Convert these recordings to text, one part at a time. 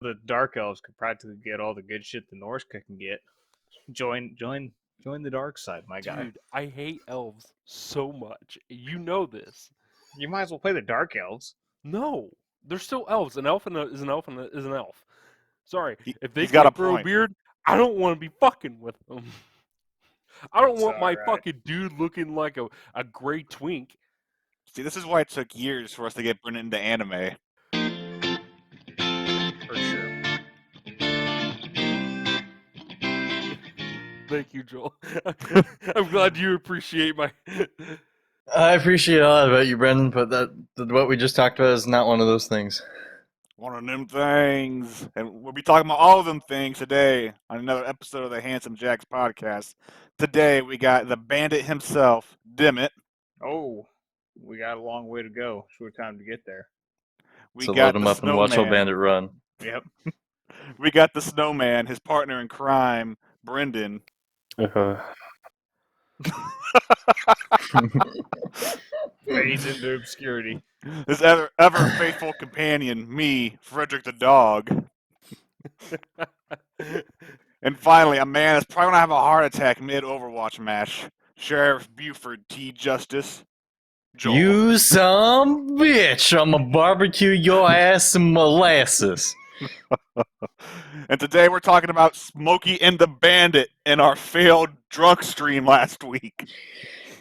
The dark elves could practically get all the good shit the Norse can get. Join the dark side, my guy. Dude, I hate elves so much. You know this. You might as well play the dark elves. No, they're still elves. An elf is an elf is an elf. Sorry, if they He's got a can't grow a point. beard, I don't want to be fucking with them. I don't It's want my alright. fucking dude looking like a gray twink. See, this is why it took years for us to get Brennan into anime. For sure. Thank you, Joel. I'm glad you appreciate my. I appreciate a lot about you, Brendan, but what we just talked about is not one of those things. One of them things. And we'll be talking about all of them things today on another episode of the Handsome Jacks podcast. Today we got the bandit himself, Dimit. Oh, we got a long way to go. Short time to get there. We So got load him the up and watch old snowman. bandit run. Yep. We got the snowman, his partner in crime, Brendan. Fades into obscurity. His ever faithful companion, me, Frederick the dog. And finally, a man that's probably gonna have a heart attack mid-Overwatch match, Sheriff Buford T. Justice. Joel. You some bitch! I'ma barbecue your ass in molasses. And today we're talking about Smokey and the Bandit and our failed drunk stream last week.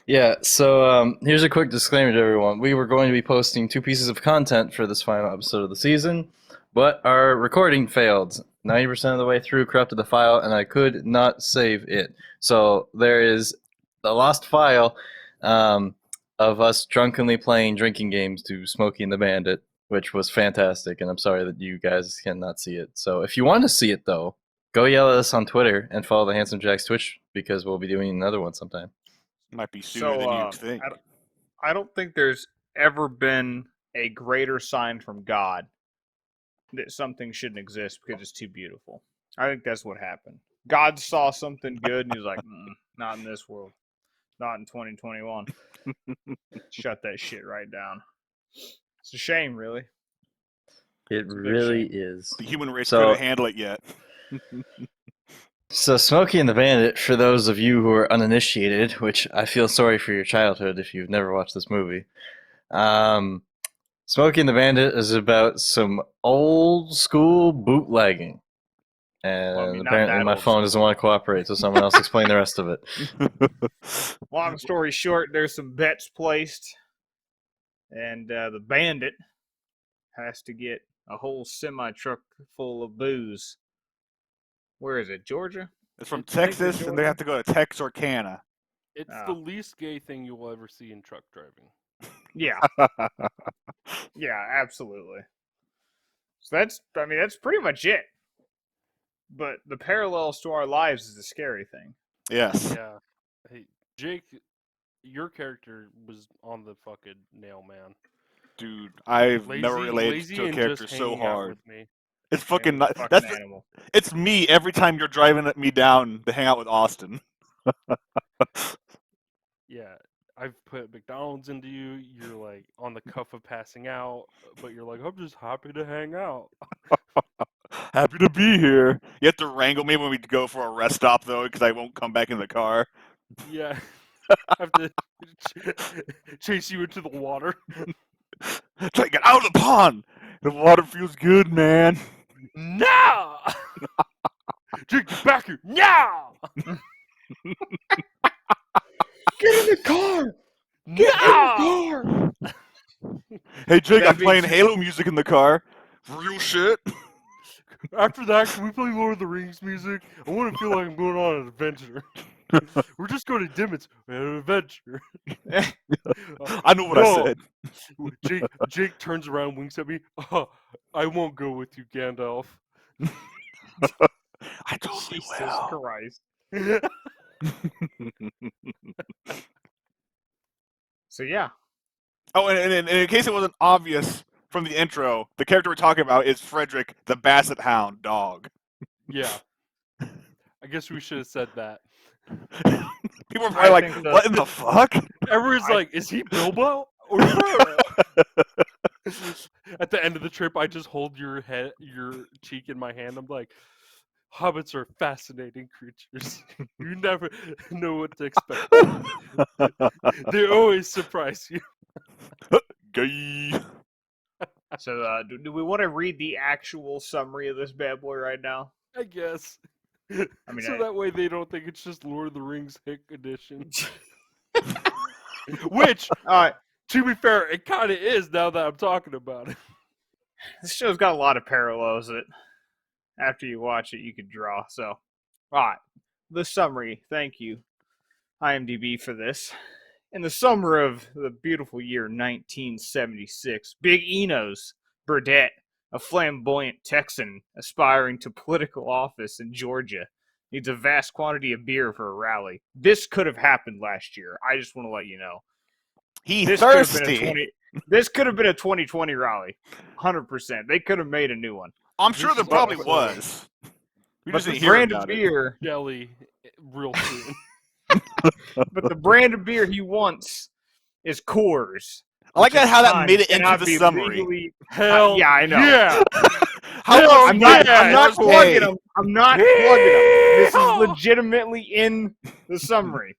Yeah, so here's a quick disclaimer to everyone. We were going to be posting 2 pieces of content for this final episode of the season, but our recording failed. 90% of the way through, corrupted the file, and I could not save it. So there is a lost file of us drunkenly playing drinking games to Smokey and the Bandit, which was fantastic, and I'm sorry that you guys cannot see it. So if you want to see it, though, go yell at us on Twitter and follow the Handsome Jacks Twitch, because we'll be doing another one sometime. Might be sooner than you think. I don't think there's ever been a greater sign from God that something shouldn't exist because it's too beautiful. I think that's what happened. God saw something good and he was like, not in this world. Not in 2021. Shut that shit right down. It's a shame, really. It really is. The human race So- couldn't handle it yet. So Smokey and the Bandit, for those of you who are uninitiated, which I feel sorry for your childhood if you've never watched this movie, Smokey and the Bandit is about some old school bootlegging. And Well, I mean, not apparently that my old phone doesn't want to cooperate, so someone else explain the rest of it. Long story short, there's some bets placed, and the bandit has to get a whole semi-truck full of booze. Where is it, Georgia? It's from It's like Texas, and they have to go to Texarkana. It's Oh. the least gay thing you will ever see in truck driving. Yeah. Yeah, absolutely. So that's pretty much it. But the parallels to our lives is the scary thing. Yes. Yeah. Hey, Jake, your character was on the fucking nail, man. Dude, I've never related lazy to a and character just so hanging out hard. with me. It's fucking It was not. a fucking That's animal. it's me every time you're driving me down to hang out with Austin. Yeah, I've put McDonald's into you. You're like on the cuff of passing out, but you're like, I'm just happy to hang out. Happy to be here. You have to wrangle me when we go for a rest stop, though, because I won't come back in the car. Yeah, I have to chase you into the water. Try to get out of the pond. The water feels good, man. No! Jake, get back here now! Get in the car! No! Hey, Jake, That I'm playing means- Halo music in the car. Real shit. After that, can we play Lord of the Rings music? I want to feel like I'm going on an adventure. We're just going to Dimmit's an adventure. I know what No. I said. Jake turns around, winks at me. Oh, I won't go with you, Gandalf. I totally Jesus will. Christ. So yeah. Oh, and in case it wasn't obvious from the intro, the character we're talking about is Frederick, the Basset Hound dog. Yeah. I guess we should have said that. People are probably like, what in the fuck? Everyone's like, is he Bilbo? Or Frodo? At the end of the trip, I just hold your cheek in my hand. I'm like, hobbits are fascinating creatures. You never know what to expect. They always surprise you. Gay. So, do we want to read the actual summary of this bad boy right now? I guess. I mean, So that way they don't think it's just Lord of the Rings Hick edition. Which, all right, to be fair, it kind of is now that I'm talking about it. this show's got a lot of parallels that after you watch it, you could draw. So, all right, the summary. Thank you, IMDb, for this. In the summer of the beautiful year 1976, Big Enos Burdett, a flamboyant Texan aspiring to political office in Georgia, needs a vast quantity of beer for a rally. This could have happened last year. I just want to let you know. He's This could have been thirsty. This could have been a 2020 rally, 100%. They could have made a new one. I'm sure This there is probably also- was. We But just the didn't hear brand of about it. beer, Jelly, real soon. but the brand of beer he wants is Coors. I like which at how that times made it into cannot the be summary. legally- Hell yeah, I know. Yeah. How Hell long I'm not. yeah, I'm not Coors plugging Day? them. I'm not plugging them. This is Yeehaw! legitimately in the summary,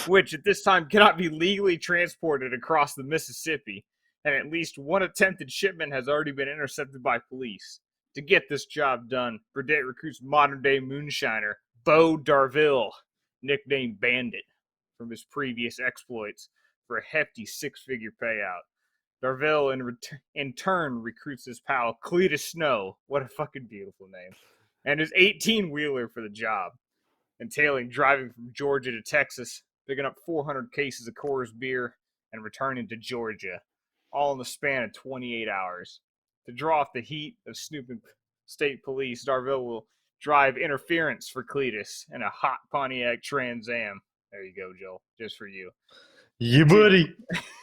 which at this time cannot be legally transported across the Mississippi, and at least one attempted shipment has already been intercepted by police. To get this job done, Burdett recruits modern-day moonshiner Bo Darville, nicknamed Bandit, from his previous exploits for a hefty six-figure payout. Darville, in turn, recruits his pal Cletus Snow, what a fucking beautiful name, and his 18-wheeler for the job, entailing driving from Georgia to Texas, picking up 400 cases of Coors beer, and returning to Georgia, all in the span of 28 hours. To draw off the heat of snooping state police, Darville will drive interference for Cletus in a hot Pontiac Trans Am. There you go, Joel, just for you. Yeah, buddy.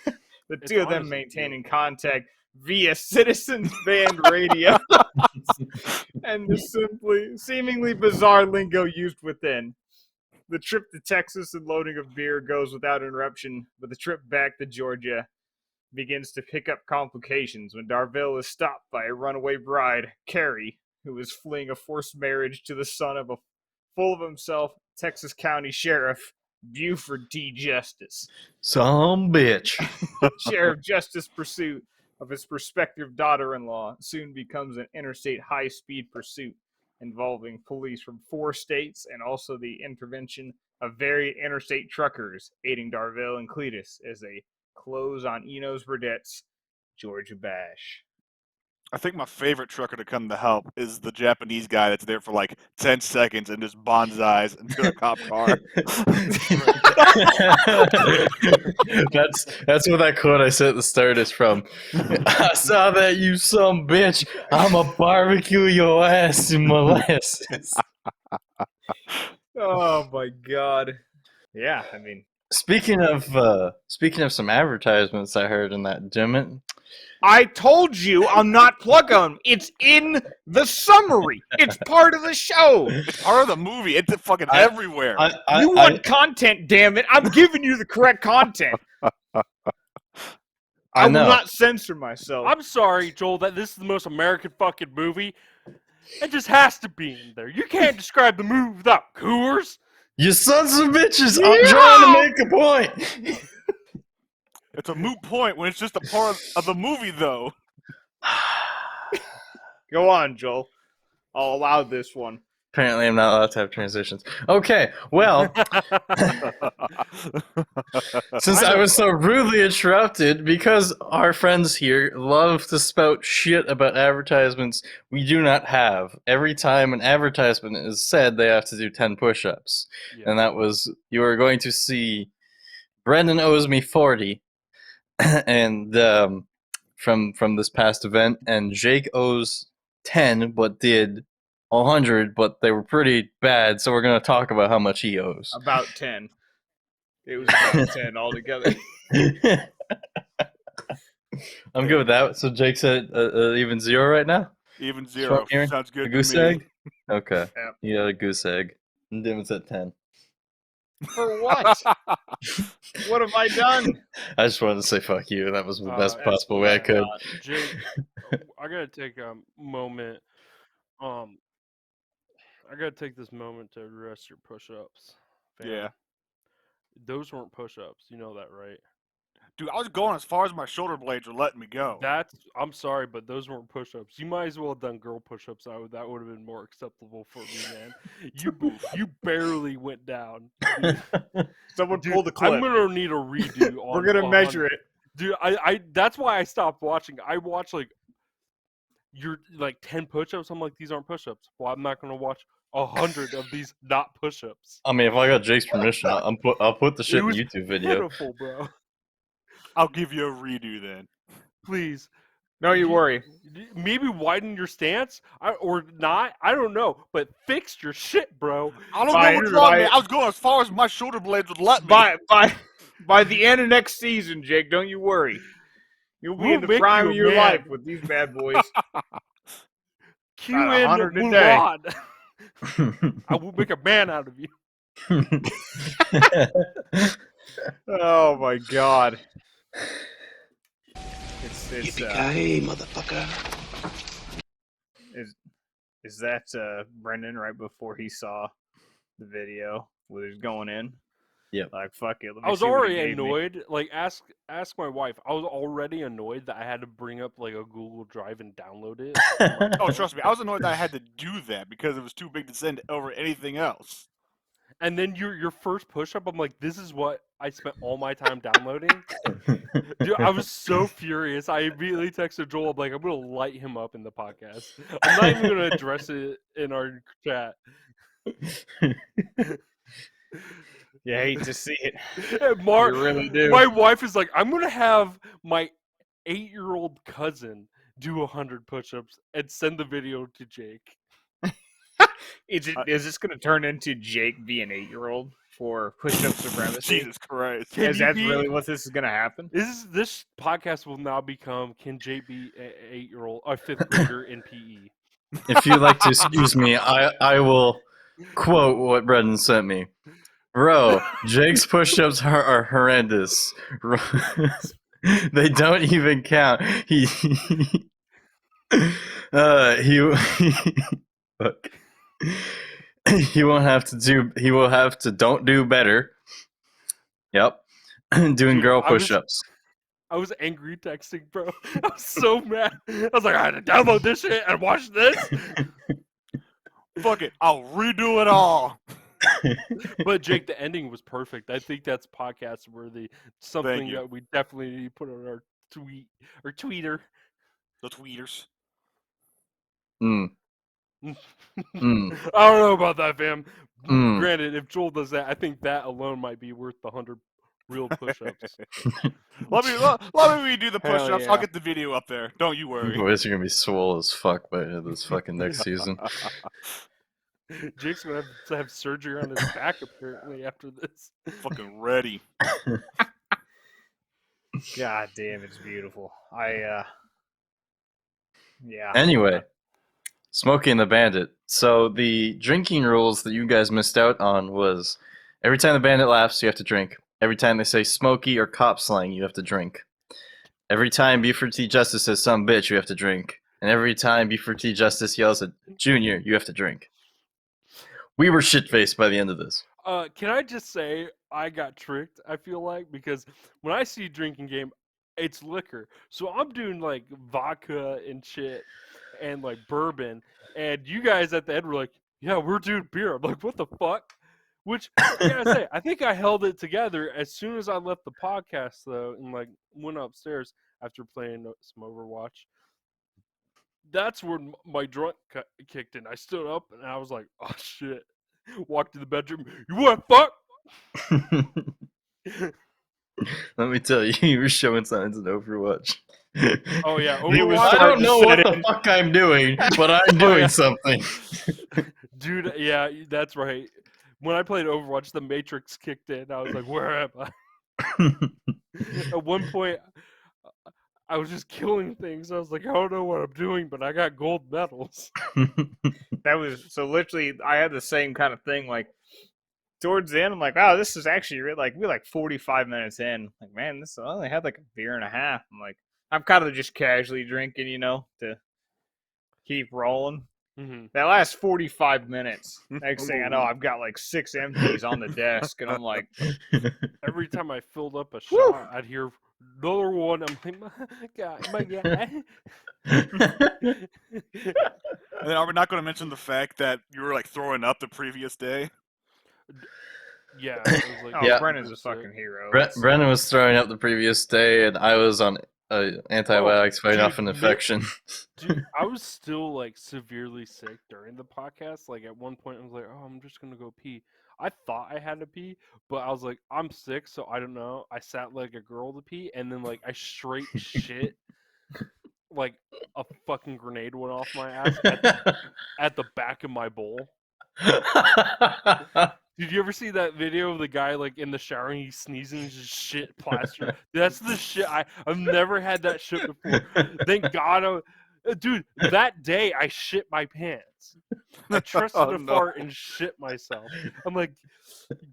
The It's two of them honestly maintaining beautiful. contact via Citizens Band radio and the seemingly bizarre lingo used within. The trip to Texas and loading of beer goes without interruption, but the trip back to Georgia begins to pick up complications when Darville is stopped by a runaway bride, Carrie, who is fleeing a forced marriage to the son of a full of himself Texas County Sheriff, Buford T. Justice. Some bitch. Sheriff Justice's pursuit of his prospective daughter-in-law soon becomes an interstate high-speed pursuit involving police from 4 states and also the intervention of varied interstate truckers aiding Darville and Cletus as they close on Enos Burdett's Georgia Bash. I think my favorite trucker to come to help is the Japanese guy that's there for like 10 seconds and just bonsais into a cop car. That's what that quote I said at the start is from. I saw that, you some bitch. I'ma barbecue your ass in molasses. Oh my god. Yeah, I mean, Speaking of some advertisements I heard in that Dimit. I told you I'm not plugging them. It's in the summary. It's part of the show. It's part of the movie. It's fucking I- everywhere. You want content, damn it. I'm giving you the correct content. I will know. not censor myself. I'm sorry, Joel, that this is the most American fucking movie. It just has to be in there. You can't describe the movie without Coors. You sons of bitches! I'm trying to make a point. It's a moot point when it's just a part of the movie, though. Go on, Joel. I'll allow this one. Apparently, I'm not allowed to have transitions. Okay, well, since I was so rudely interrupted, because our friends here love to spout shit about advertisements we do not have. Every time an advertisement is said, they have to do 10 push-ups. Yeah. And that was, you are going to see Brendan owes me 40, and from this past event, and Jake owes 10, but did 100, but they were pretty bad, so we're going to talk about how much he owes. About 10. It was about 10 altogether. I'm good with that. So Jake's at even 0 right now? Even 0. Short Aaron? Sounds A good goose to me. egg? Okay. Yep. You got a goose egg. And Dim's at 10. For what? What have I done? I just wanted to say fuck you. That was the best That's possible way I could. Jake, I gotta take a moment. I gotta take this moment to address your push-ups. Fam. Yeah. Those weren't push-ups. You know that, right? Dude, I was going as far as my shoulder blades were letting me go. I'm sorry, but those weren't push-ups. You might as well have done girl push-ups. That would have been more acceptable for me, man. You barely went down. Dude. Someone Dude, pull the clip. I'm gonna need a redo. We're gonna measure it. Dude, I that's why I stopped watching. I watched like you're like 10 push-ups. I'm like, these aren't push-ups. Well, I'm not gonna watch 100 of these not push-ups. I mean, if I got Jake's permission, I'll put the shit It in was the YouTube video. pitiful, bro. I'll give you a redo then. Please. No, you worry. Maybe widen your stance, or not. I don't know, but fix your shit, bro. I don't know what's wrong, man. I was going as far as my shoulder blades would let me. By the end of next season, Jake, don't you worry. You'll be in the prime of your life with these bad boys. Cue in 100 a day. Mulan. I will make a man out of you. Oh my god. It's Yippee-ki-yay, motherfucker. Is that Brendan right before he saw the video where he's going in? Yeah. Like fuck it. I was already annoyed. Like ask my wife. I was already annoyed that I had to bring up like a Google Drive and download it. Oh, trust me, I was annoyed that I had to do that because it was too big to send over anything else. And then your first push-up, I'm like, this is what I spent all my time downloading. Dude, I was so furious. I immediately texted Joel. I'm like, I'm gonna light him up in the podcast. I'm not even gonna address it in our chat. You hate to see it. Mark, You really do. My wife is like, I'm gonna have my 8-year-old cousin do 100 push-ups and send the video to Jake. Is this going to turn into Jake being 8-year-old for push-up supremacy? Jesus Christ! Is that really what this is going to happen? This podcast will now become Can Jake be an 8-year-old or 5th grader in PE? If you'd like to excuse me, I will quote what Brendan sent me. Bro, Jake's push-ups are horrendous. They don't even count. Fuck. He won't have to do. He will have to don't do better. Yep, doing Dude, girl push-ups. I was angry texting, bro. I was so mad. I was like, I had to download this shit and watch this. Fuck it, I'll redo it all. But Jake, the ending was perfect. I think that's podcast worthy. Something that we definitely need to put on our tweet or tweeter. The tweeters. I don't know about that, fam. Granted, if Joel does that, I think that alone might be worth the 100 real push-ups. let me redo the push-ups. Yeah. I'll get the video up there. Don't you worry. Boys are gonna be swole as fuck by this fucking next season. Jake's gonna have to have surgery on his back apparently after this. Fucking ready. God damn, it's beautiful. Yeah. Anyway, Smokey and the Bandit. So the drinking rules that you guys missed out on was every time the bandit laughs, you have to drink. Every time they say Smokey or cop slang, you have to drink. Every time Buford T. Justice says some bitch, you have to drink. And every time Buford T. Justice yells at Junior, you have to drink. We were shit-faced by the end of this. Can I just say I got tricked, I feel like, because when I see drinking game, it's liquor. So I'm doing like vodka and shit and like bourbon. And you guys at the end were like, yeah, we're doing beer. I'm like, what the fuck? Which, I gotta say, I think I held it together as soon as I left the podcast, though, and like went upstairs after playing some Overwatch. That's when my drunk kicked in. I stood up and I was like, oh shit. Walked to the bedroom. You want fuck? Let me tell you, you were showing signs in Overwatch. Oh yeah, I don't know what the fuck I'm doing, but I'm doing something. Dude, yeah, that's right. When I played Overwatch, the Matrix kicked in. I was like, where am I? At one point, I was just killing things. I was like, I don't know what I'm doing, but I got gold medals. That was so literally. I had the same kind of thing. Like towards the end, I'm like, wow, this is actually we're like 45 minutes in. Like, man, I only had like a beer and a half. I'm like, I'm kind of just casually drinking, to keep rolling. Mm-hmm. That last 45 minutes, next thing I know, I've got like 6 empties on the desk, and I'm like, Every time I filled up a Woo! shot, I'd hear another one. I'm like, my God. And then are we not going to mention the fact that you were like throwing up the previous day? Yeah, it was like, oh, Yeah. Brennan's a sick. fucking hero. Brennan was throwing up the previous day, and I was on antibiotics fighting off an dude, infection. Dude, I was still like severely sick during the podcast. Like at one point, I was like, "Oh, I'm just gonna go pee." I thought I had to pee, but I was like, "I'm sick, so I don't know." I sat like a girl to pee, and then like I straight shit, like a fucking grenade went off my ass at the back of my bowl. Did you ever see that video of the guy like in the shower and he's sneezing and just shit plaster? That's the shit I've never had that shit before. Thank God, dude. That day I shit my pants. I trusted Oh, a no. fart and shit myself. I'm like,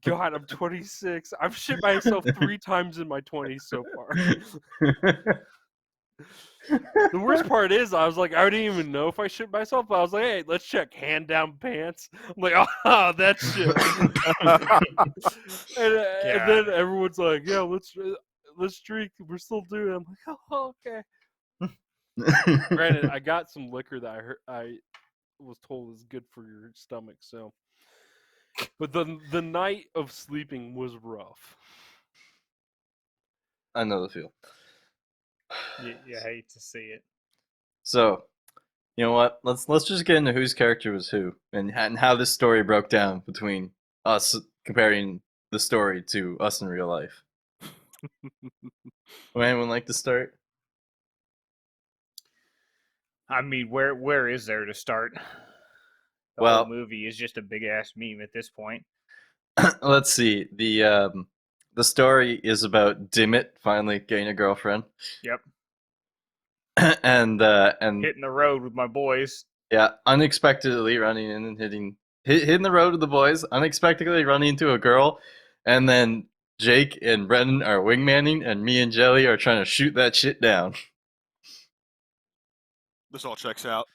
God, I'm 26. I've shit myself 3 times in my 20s so far. The worst part is, I was like, I didn't even know if I shit myself. But I was like, hey, let's check hand down pants. I'm like, oh, that shit. and then everyone's like, yeah, let's drink. We're still doing it. I'm like, oh, okay. Granted, I got some liquor that I was told is good for your stomach. So, but the night of sleeping was rough. I know the feel. You hate to see it. So, you know what? Let's just get into whose character was who and how this story broke down between us, comparing the story to us in real life. Would anyone like to start? I mean, where is there to start? The Well- whole movie is just a big ass meme at this point. Let's see. The story is about Dimmitt finally getting a girlfriend, Yep, and hitting the road with my boys. yeah, unexpectedly running in and hitting the road with the boys, unexpectedly running into a girl, and then Jake and Brendan are wingmanning, and me and Jelly are trying to shoot that shit down. This all checks out.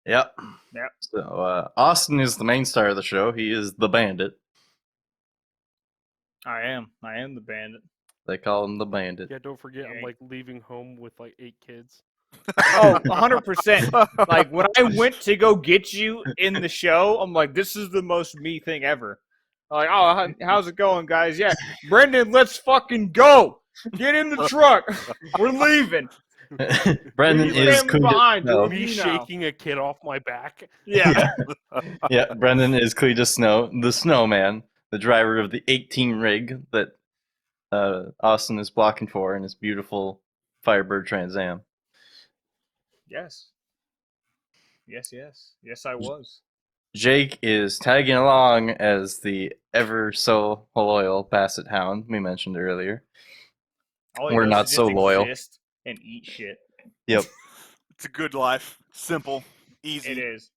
Yep. Yep. So Austin is the main star of the show. He is the bandit. I am the bandit. They call him the bandit. Yeah, don't forget, I'm Yeah. like leaving home with like 8 kids. Oh, 100%. Like, when I went to go get you in the show, I'm like, this is the most me thing ever. Like, oh, how's it going, guys? Yeah, Brendan, let's fucking go. Get in the truck. We're leaving. Brendan Leave your is family Cletus behind, Snow. dude. Me You know. shaking a kid off my back. Yeah. Yeah, Brendan is Cletus Snow, the snowman, the driver of the 18 rig that Austin is blocking for in his beautiful Firebird Trans Am. Yes. Yes, I was. Jake is tagging along as the ever so loyal Basset Hound we mentioned earlier. All he We're does not is just so loyal. exist and eat shit. Yep. It's a good life. Simple. Easy. It is.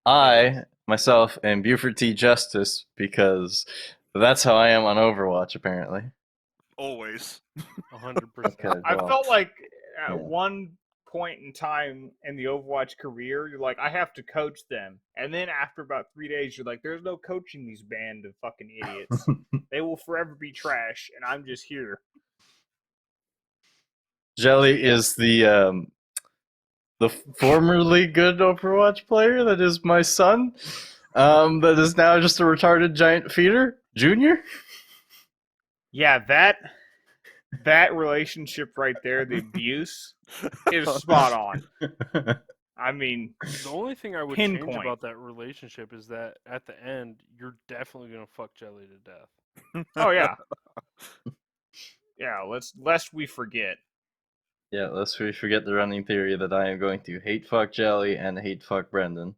I, myself, am Buford T. Justice because that's how I am on Overwatch, apparently. Always. 100%. Okay, I well, felt like at yeah. one point in time in the Overwatch career, you're like, I have to coach them. And then after about 3 days, you're like, there's no coaching these band of fucking idiots. They will forever be trash, and I'm just here. Jelly is the formerly good Overwatch player that is my son, that is now just a retarded giant feeder, Junior. Yeah, that relationship right there, the abuse, is spot on. I mean, The only thing I would change Pinpoint. about that relationship is that at the end, you're definitely gonna fuck Jelly to death. oh yeah. Yeah, lest we forget. Yeah, lest we forget the running theory that I am going to hate fuck Jelly and hate fuck Brendan.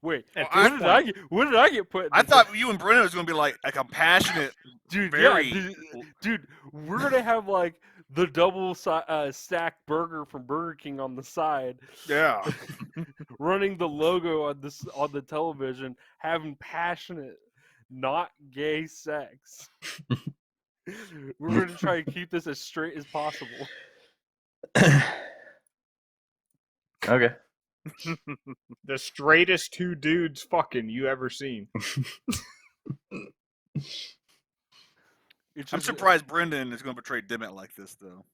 Wait, At Well, this what did I get put? I thought you and Brennan was going to be like a compassionate, dude, very- yeah, dude, we're gonna have like the double stack burger from Burger King on the side, Yeah. running the logo on the television, having passionate, not gay sex. We're going to try and keep this as straight as possible. Okay. The straightest two dudes fucking you ever seen. It's I'm just- surprised Brendan is going to betray Dimmitt like this, though.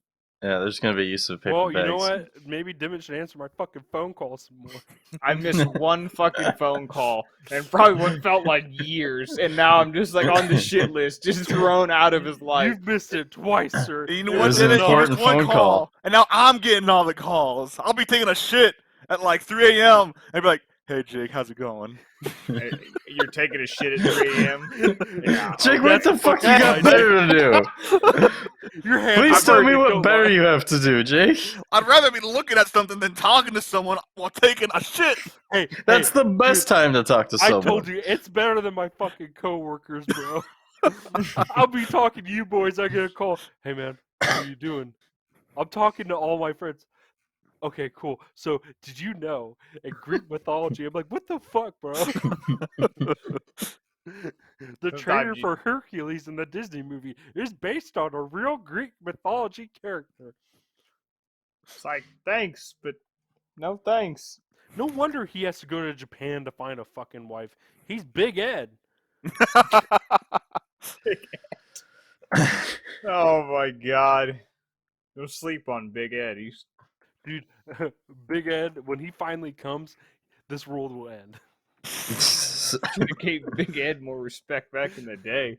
Yeah, there's gonna be use of paper Well, bags. you know what? Maybe Dimmitt should answer my fucking phone call some more. I missed one fucking phone call and probably what felt like years, and now I'm just like on the shit list, just thrown out of his life. You've missed it twice, sir. And you know It what, was an Dimmitt? You enough. missed important one phone call. and now I'm getting all the calls. I'll be taking a shit at like 3 a.m. and be like, "Hey, Jake, how's it going?" You're taking a shit at 3 a.m. Yeah. Jake, Oh, what that's the fuck you fucking got fine, better to do? Your hands Please are tell me burning, what don't better lie. you have to do, Jake. I'd rather be looking at something than talking to someone while taking a shit. Hey, That's hey, the best time to talk to I someone. told you, it's better than my fucking coworkers, bro. I'll be talking to you boys. I get a call. Hey, man, what are you doing? I'm talking to all my friends. Okay, cool. So, did you know in Greek mythology? I'm like, what the fuck, bro? The trainer you- for Hercules in the Disney movie is based on a real Greek mythology character. It's like, thanks, but no thanks. No wonder he has to go to Japan to find a fucking wife. He's Big Ed. Oh my god. Don't sleep on Big Ed. He's Dude, Big Ed, when he finally comes, this world will end. should have gave Big Ed more respect back in the day.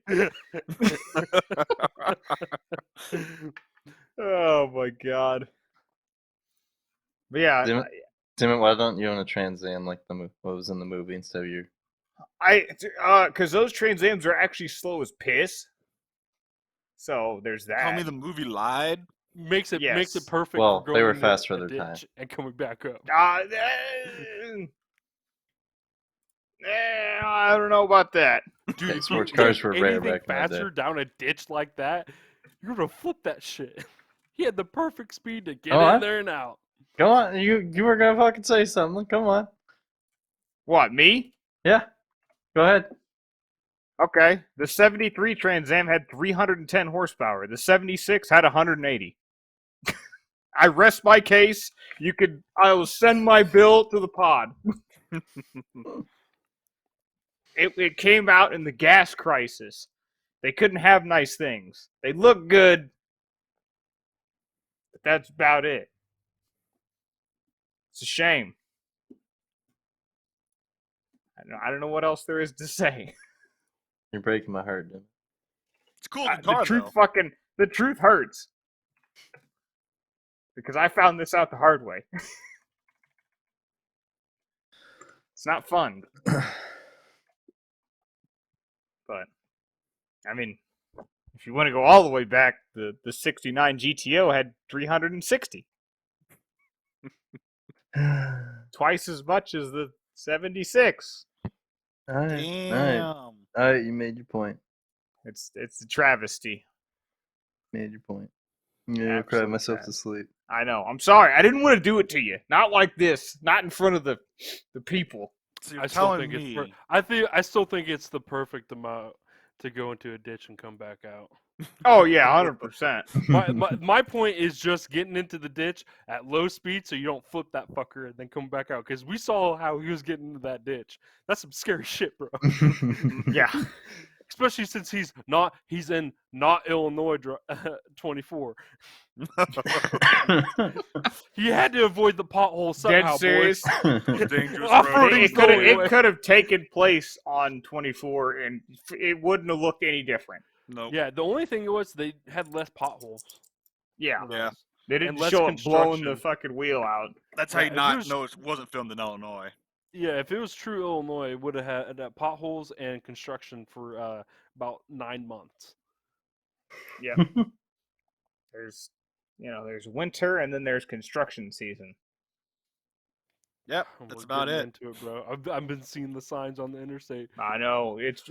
Oh my god. But yeah, Dimit, why don't you own a Trans Am like what was in the movie instead of your? because those Trans Ams are actually slow as piss. So there's that. Tell me the movie lied. makes it Yes. perfect Well, for they going were into fast for a their ditch time. and coming back up. I don't know about that. Dude, Okay, if sports you cars take were rare anything back in the day. faster down a ditch like that, you're gonna flip that shit. He had the perfect speed to get Oh, in there and out. Go on, you were gonna fucking say something. Come on. What, me? Yeah, go ahead. Okay. The 73 Trans Am had 310 horsepower. The 76 had 180. I rest my case. I will send my bill to the pod. It came out in the gas crisis. They couldn't have nice things. They look good, but that's about it. It's a shame. I don't know what else there is to say. You're breaking my heart, Dimit. It's a cool The guitar, truth though. the truth hurts. Because I found this out the hard way. It's not fun. But, I mean, if you want to go all the way back, the 69 GTO had 360. Twice as much as the 76. All right, Damn. all right, you made your point. It's a travesty. Made your point. Yeah, I cried Absolute myself to travesty. sleep. I know. I'm sorry. I didn't want to do it to you. Not like this. Not in front of the people. So you're I still telling think me. it's I still think it's the perfect amount to go into a ditch and come back out. Oh yeah, 100%. My point is just getting into the ditch at low speed so you don't flip that fucker and then come back out. Because we saw how he was getting into that ditch. That's some scary shit, bro. Yeah. Especially since he's in not Illinois 24. He had to avoid the potholes somehow, Dead serious. Most dangerous Off-roading road. is the only way. It could have taken place on 24, and it wouldn't have looked any different. Nope. Yeah, the only thing was they had less potholes. Yeah. Yeah. They didn't And less show it blowing construction. the fucking wheel out. That's how Yeah, you if not it was- know it wasn't filmed in Illinois. Yeah, if it was true Illinois, it would have had potholes and construction for about 9 months. Yeah. There's winter, and then there's construction season. Yep, We're that's about getting it. Into it, bro. I've been seeing the signs on the interstate. I know. It's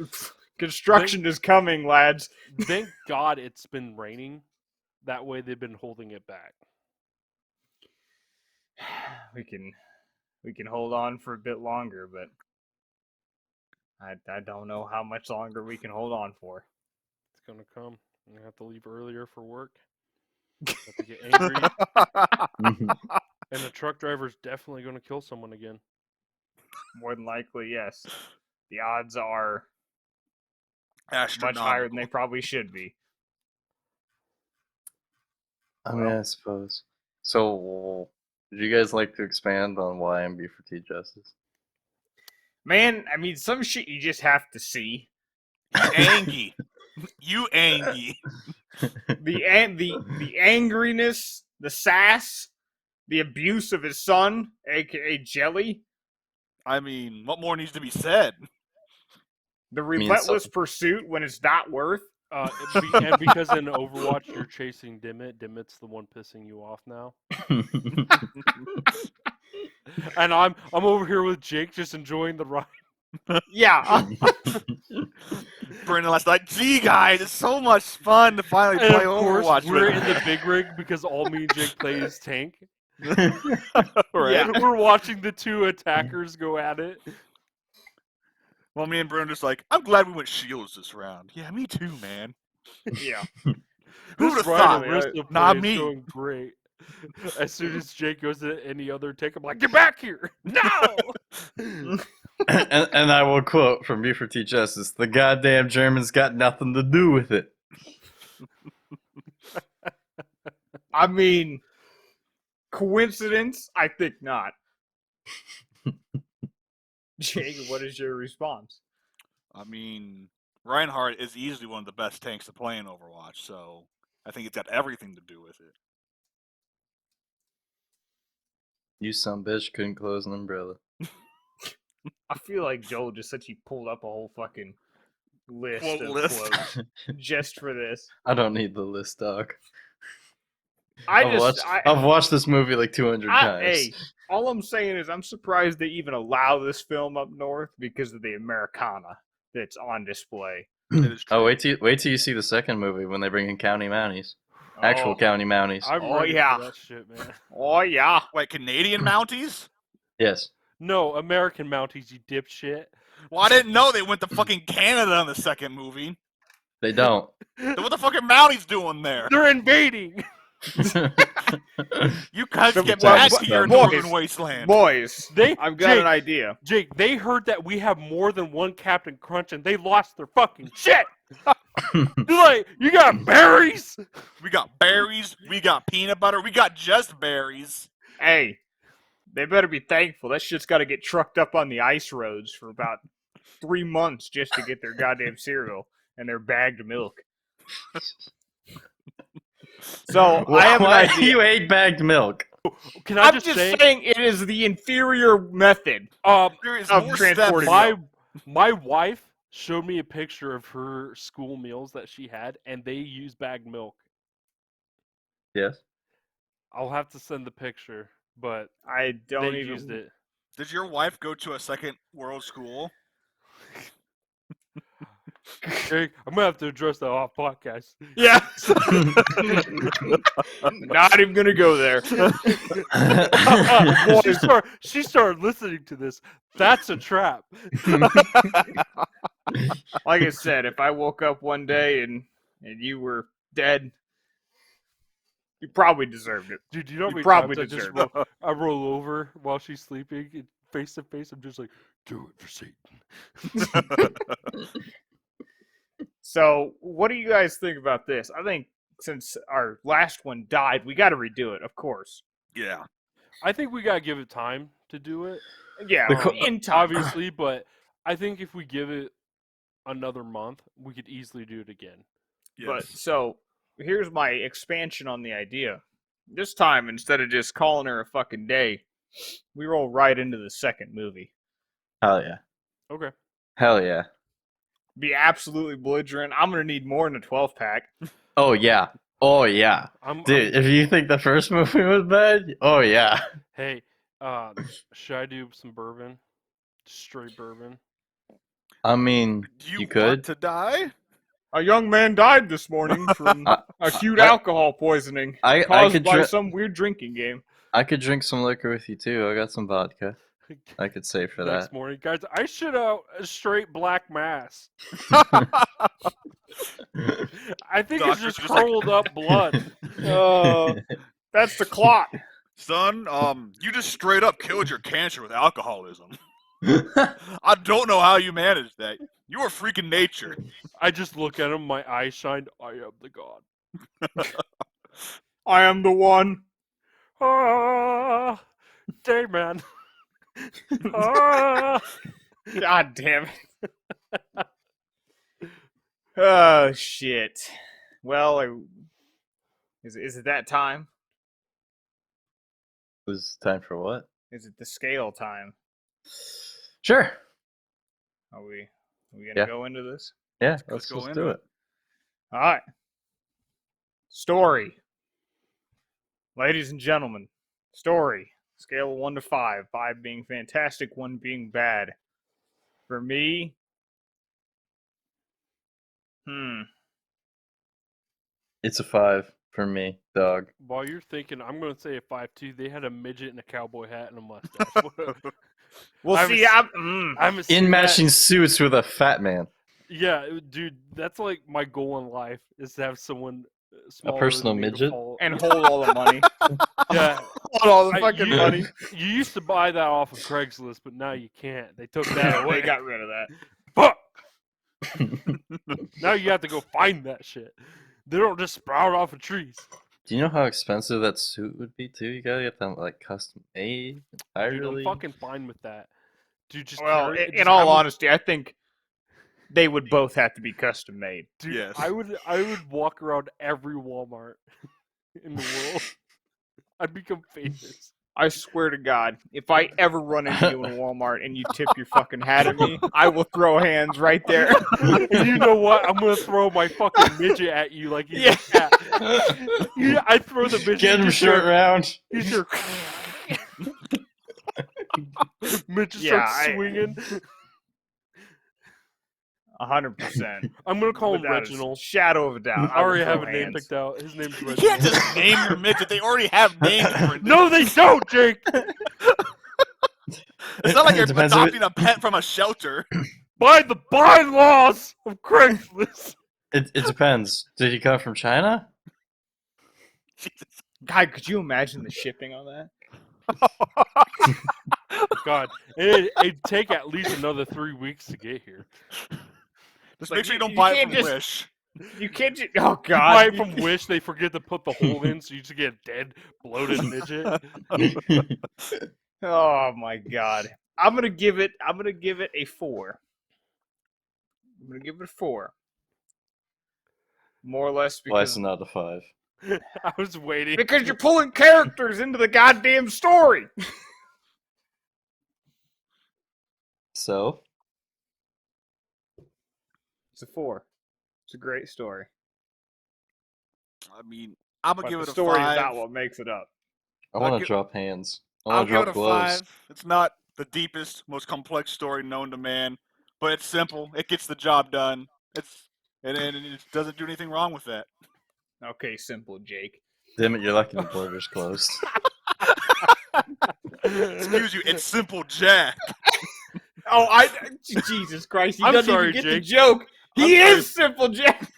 construction is coming, lads. Thank God it's been raining That way they've been holding it back. We can hold on for a bit longer, but I don't know how much longer we can hold on for. It's gonna come. I'm gonna have to leave earlier for work. Have to get angry, Mhm. and the truck driver's definitely gonna kill someone again. More than likely, yes. The odds are much higher than Astronomical. they probably should be. I mean, I suppose. So, would you guys like to expand on why I'm B for T Justice? Man, I mean, some shit you just have to see. Angie. You Angie. The angriness, the sass, the abuse of his son, aka Jelly, I mean, what more needs to be said? the mean, relentless pursuit when it's not worth. And because in Overwatch you're chasing Dimit, Dimit's the one pissing you off now. And I'm over here with Jake just enjoying the ride. Yeah, Brendan last night. Gee, guys, it's so much fun to finally And play of course, Overwatch. we're with in the big rig because all me and Jake play is tank. right? Yeah. We're watching the two attackers go at it. Well, me and Brendan just like, I'm glad we went shields this round. Yeah, me too, man. yeah. Who This would've ride thought? of Arista Not play me. is going great. As soon as Jake goes to any other take, I'm like, get back here! No! and I will quote from B for T Justice: "The goddamn Germans got nothing to do with it." I mean, coincidence? I think not. Jake, what is your response? I mean, Reinhardt is easily one of the best tanks to play in Overwatch, so I think it's got everything to do with it. You some bitch couldn't close an umbrella. I feel like Joel just said he pulled up a whole fucking list Quote of list. quotes just for this. I don't need the list, dog. I I've just, watched I've watched this movie like 200 times. hey, all I'm saying is I'm surprised they even allow this film up north because of the Americana that's on display. It is true. Oh, wait till you see the second movie when they bring in county mounties, actual Oh, county mounties. I'm Oh, ready yeah. for that shit, man. oh yeah. Wait, Canadian Mounties? Yes. No, American Mounties, you dipshit. Well, I didn't know they went to fucking Canada in the second movie. They don't. Then what the fuck are Mounties doing there? They're invading! You guys The- get well, back boys- to your boys- northern wasteland. Boys, They- I've got an Jake. idea. Jake, they heard that we have more than one Captain Crunch and they lost their fucking shit! They're like, you got berries? We got berries, we got peanut butter, we got just berries. Hey, they better be thankful. That shit's got to get trucked up on the ice roads for about 3 months just to get their goddamn cereal and their bagged milk. So I have an Why idea. you ate bagged milk? Can I I'm just just say, saying it is the inferior method. There is Of more steps. transporting my wife showed me a picture of her school meals that she had, and they use bagged milk. Yes. I'll have to send the picture, but I don't they even. used it. Did your wife go to a second world school? Jake, I'm gonna have to address that off podcast. Yeah. Not even gonna go there. She started listening to this. That's a trap. Like I said, if I woke up one day and you were dead, you probably deserved it. Dude, you know how You many probably times I just deserve it. I roll over while she's sleeping, and face to face, I'm just like, do it for Satan. So, what do you guys think about this? I think since our last one died, we got to redo it, of course. Yeah. I think we gotta give it time to do it, Yeah, The co- in time. obviously, but I think if we give it another month, we could easily do it again. But Yes. so here's my expansion on the idea. This time, instead of just calling her a fucking day, we roll right into the second movie. Hell yeah. Okay. Hell yeah. Be absolutely belligerent. I'm gonna need more than a 12 pack. Oh yeah. Oh yeah. Dude, if you think the first movie was bad, oh yeah. Hey, should I do some bourbon? Straight bourbon. I mean, Do you you want could. to die? A young man died this morning from acute I- alcohol poisoning I caused could by drink. some weird drinking game. I could drink some liquor with you too. I got some vodka. I could say for Next that. morning, guys, I should have a straight black mass. I think it's Doctor's just just like- curled up blood. Oh, that's the clot. Son, you just straight up killed your cancer with alcoholism. I don't know how you managed that. You were freaking nature. I just look at him, my eyes shine. I am the god. I am the one. Ah, day man. Ah. God damn it. Oh, shit. Well, is it that time? It was time for what? Is it the scale time? Sure. Are we gonna Yeah. go into this? Yeah, Let's go let's into do it. it. All right. Story. Ladies and gentlemen, story. Scale of 1 to 5. 5 being fantastic, 1 being bad. For me, It's a 5 for me, dog. While you're thinking, I'm going to say a 5'2". They had a midget in a cowboy hat and a mustache. Well, I see, I haven't seen In that. matching suits with a fat man. Yeah, dude, that's like my goal in life is to have someone smaller personal than me to midget? follow. and hold all the money. Yeah, Hold all the I- fucking you- money. you used to buy that off of Craigslist, but now you can't. They took that away. They got rid of that. Fuck. Now you have to go find that shit. They don't just sprout off of trees. Do you know how expensive that suit would be too? You gotta get them like custom made Dude, entirely. I'm fucking fine with that. Dude, just Well, carry, in just- all I would- honesty, I think they would both have to be custom made. dude, Yes. I would walk around every Walmart in the world. I'd become famous. I swear to God, if I ever run into you in Walmart and you tip your fucking hat at me, I will throw hands right there. And you know what? I'm gonna throw my fucking midget at you like he's Yeah. a cat. I throw the midget. Get him he's short your- round. He's your. Midget Yeah, starts swinging. 100%. I'm gonna call him Without a Reginald. shadow of a doubt. I already will have throw a name hands. picked out. His name's You Reginald. can't just name your midget. They already have names for it. No, they don't, Jake. It's not like you're It depends if adopting a pet from a shelter. By the bylaws of Craigslist. It depends. Did he come from China? God, could you imagine the shipping on that? God, it'd take at least another 3 weeks to get here. Just Like, make sure you don't you buy it can't from just- Wish. You can't just... Oh, You buy God. it from Wish, they forget to put the hole in, so you just get a dead, bloated midget. Oh, my God. I'm gonna give it a 4. I'm gonna give it a 4. More or less Why is because... it not a 5? I was waiting. Because you're pulling characters into the goddamn story. So? It's a 4. It's a great story. I mean, I'm But gonna give the it a story 5. is not what makes it up. I I'll want to gi- drop hands. I I'll want to give it drop a gloves. 5. It's not the deepest, most complex story known to man, but it's simple. It gets the job done. And it doesn't do anything wrong with that. Okay, simple, Jake. Damn it, you're lucky the border's closed. Excuse you, it's simple Jack. Oh, Jesus Christ! He I'm doesn't sorry, even get the Jake. joke. I'm He sorry. is simple Jack.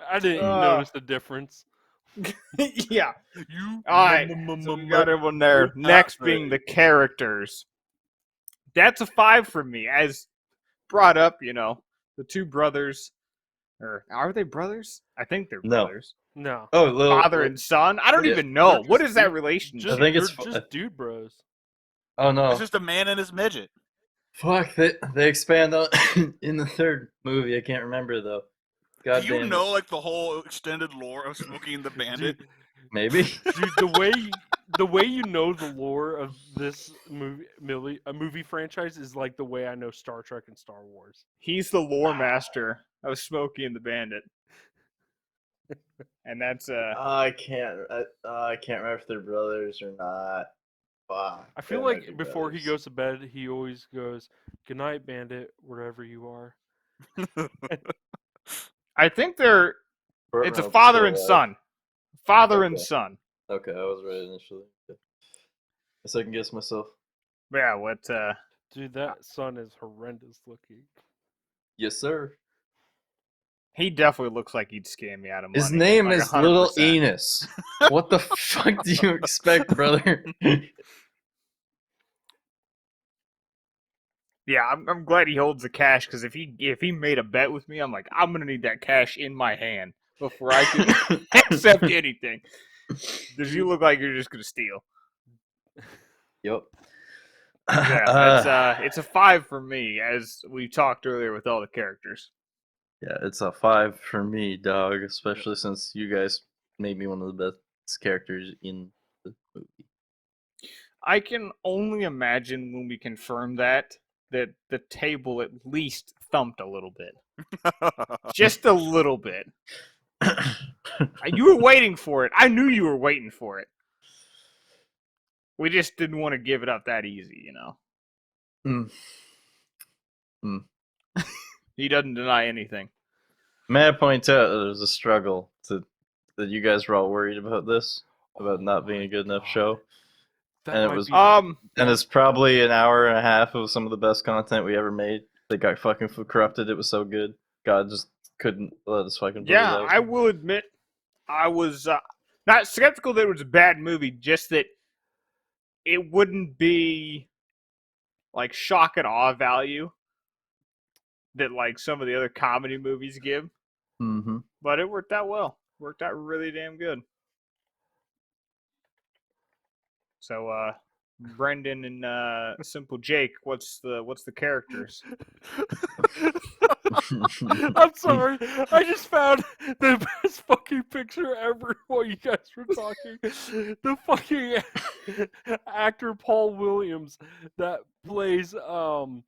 I didn't Uh. notice the difference. Yeah. You. All right. So we got everyone there. Good Next job, being Ray. the characters. That's a 5 for me. As brought up, the two brothers. Or are they brothers? I think they're No. brothers. No. Oh, little Father and son. I don't Yeah, even know. they're What just is that dude- relationship? Just, I think they're it's- just dude bros. Oh no! It's just a man and his midget. Fuck! They expand on in the third movie. I can't remember though. God Do you damn know it. like the whole extended lore of Smokey and the Bandit? Dude, Maybe. dude, the way you know the lore of this movie franchise is like the way I know Star Trek and Star Wars. He's the lore master of Smokey and the Bandit. And that's I can't remember if they're brothers or not. Fuck. I feel They like might be before he brothers. goes to bed, he always goes, "Good night, Bandit, wherever you are." I think they're. Burt It's a Reynolds is father still and alive. son. Father and Okay. son. Okay, I was right initially. Okay. I second guess myself. Yeah. What? Dude, that son is horrendous looking. Yes, sir. He definitely looks like he'd scam me out of money. His name like is Little 100%. Enos. What the fuck do you expect, brother? Yeah, I'm glad he holds the cash because if he made a bet with me, I'm like, I'm gonna need that cash in my hand before I can accept anything. Does you look like you're just gonna steal? Yep. Yeah, that's it's a 5 for me, as we talked earlier with all the characters. Yeah, it's a 5 for me, dog. Especially since you guys made me one of the best characters in the movie. I can only imagine when we confirm that the table at least thumped a little bit, just a little bit. You were waiting for it. I knew you were waiting for it. We just didn't want to give it up that easy, you know. He doesn't deny anything. May I point out that there's a struggle that you guys were all worried about this, about not being a good enough show, That and it might was be and it's probably an hour and a half of some of the best content we ever made. They got fucking corrupted. It was so good. God just couldn't let us fucking put it Yeah, out. I will admit, I was not skeptical that it was a bad movie, just that it wouldn't be like shock and awe value that like some of the other comedy movies give. Mm-hmm. But it worked out well. Worked out really damn good. So, Brendan and Simple Jake, what's the characters? I'm sorry. I just found the best fucking picture ever while you guys were talking. The fucking actor Paul Williams that plays Little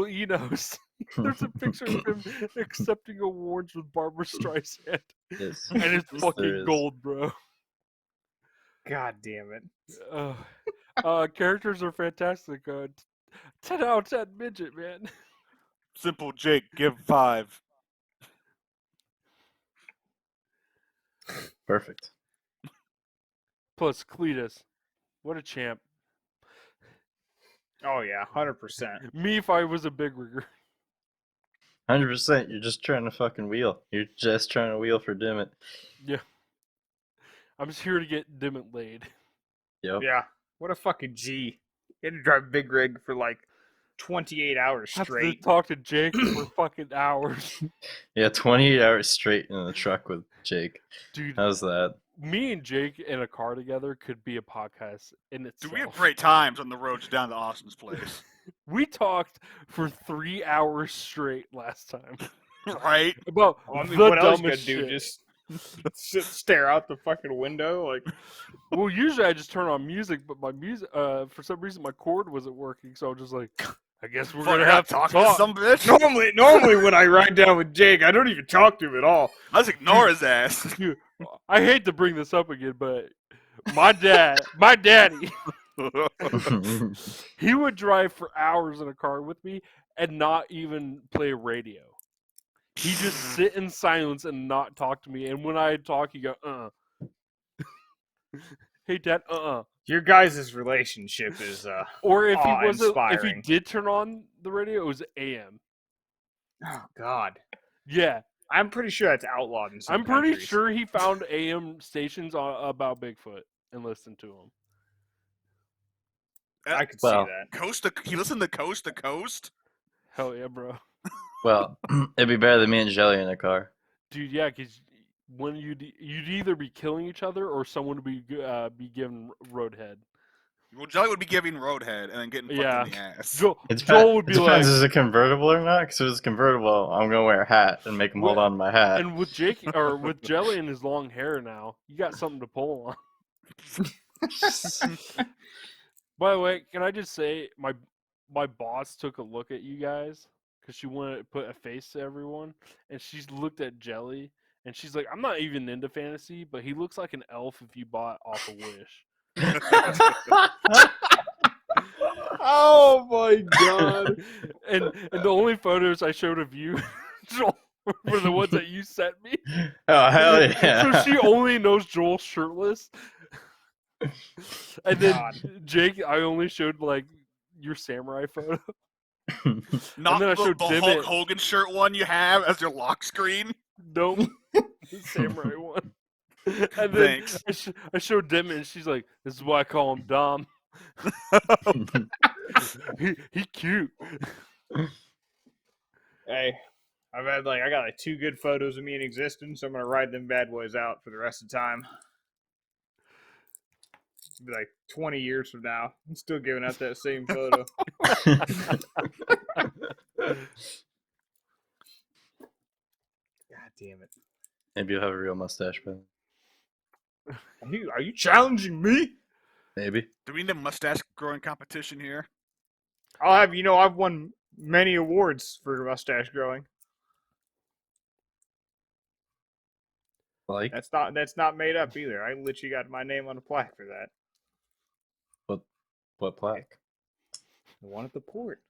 Enos. There's a picture of him accepting awards with Barbara Streisand. Yes. And it's Yes, there fucking is. gold, bro. God damn it. Characters are fantastic. 10 out of 10 midget, man. Simple Jake, give 5. Perfect. Plus Cletus. What a champ. Oh yeah, 100%. Me if I was a big rigger. 100%. You're just trying to fucking wheel. You're just trying to wheel for Dimit. Yeah. I'm just here to get Dimit laid. Yep. Yeah. What a fucking G. He had to drive big rig for like 28 hours Have to straight. talk to Jake for fucking hours. Yeah, 28 hours straight in the truck with Jake. Dude, How's that? me and Jake in a car together could be a podcast in itself. Dude, we had great times on the roads down to Austin's place. We talked for 3 hours straight last time. Right? About Well, I mean, the what else you dumbest gotta do? shit. Just sit, stare out the fucking window? Like, Well, usually I just turn on music, but my music, for some reason, my cord wasn't working, so I was just like, I guess we're gonna have to talk talk. to some bitch. normally when I ride down with Jake, I don't even talk to him at all. I just ignore his ass. Dude, I hate to bring this up again, but my daddy, he would drive for hours in a car with me and not even play radio. He just sit in silence and not talk to me. And when I talk, he go, Hey, Dad, Your guys' relationship is Or if he wasn't, if he awe-inspiring. did turn on the radio, it was AM. Oh God, Yeah, I'm pretty sure that's outlawed in some I'm pretty countries. sure he found AM stations about Bigfoot and listened to them. I could Well, see that. Coast to, he listened to Coast to Coast? Hell yeah, bro. Well, it'd be better than me and Jelly in a car. Dude, yeah, because when you'd either be killing each other or someone would be given roadhead. Well, Jelly would be giving Roadhead and then getting fucked Yeah. in the ass. Joel would be it depends, like, is it convertible or not? Because if it's convertible, I'm going to wear a hat and make him hold on to my hat. and with Jake or with Jelly and his long hair now, you got something to pull on. By the way, can I just say my boss took a look at you guys because she wanted to put a face to everyone, and she's looked at Jelly and she's like, I'm not even into fantasy, but he looks like an elf if you bought off a Wish. Oh Oh my god. and the only photos I showed of you, Joel, were the ones that you sent me. Oh hell yeah! So she only knows Joel shirtless. And then God. Jake, I only showed like your samurai photo. Not then I the showed Hulk Dimit. Hogan shirt one you have as your lock screen. Nope, the samurai one. And then Thanks. I showed Dimit, and she's like, "This is why I call him Dom. he cute." Hey, I got like 2 good photos of me in existence, so I'm gonna ride them bad boys out for the rest of the time. It'll be like 20 years from now, I'm still giving out that same photo. God damn it! Maybe you'll have a real mustache, but Are you challenging me? maybe. Do we need a mustache growing competition here? I've won many awards for mustache growing. Like That's not made up either. I literally got my name on a plaque for that. what plaque? The one at the port.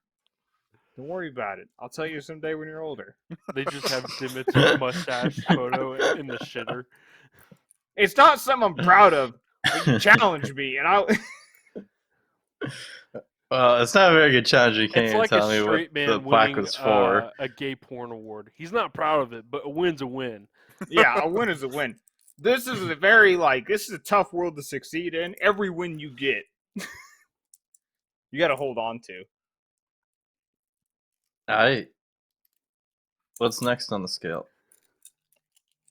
Don't worry about it. I'll tell you someday when you're older. They just have Dimit's mustache photo in the shitter. It's not something I'm proud of, but you challenged me, and I. Well, it's not a very good challenge. You can't It's even like tell a me what straight the man plaque winning was for. a gay porn award. He's not proud of it, but a win's a win. Yeah, a win is a win. This is a tough world to succeed in. Every win you get, you got to hold on to. Alright. What's next on the scale?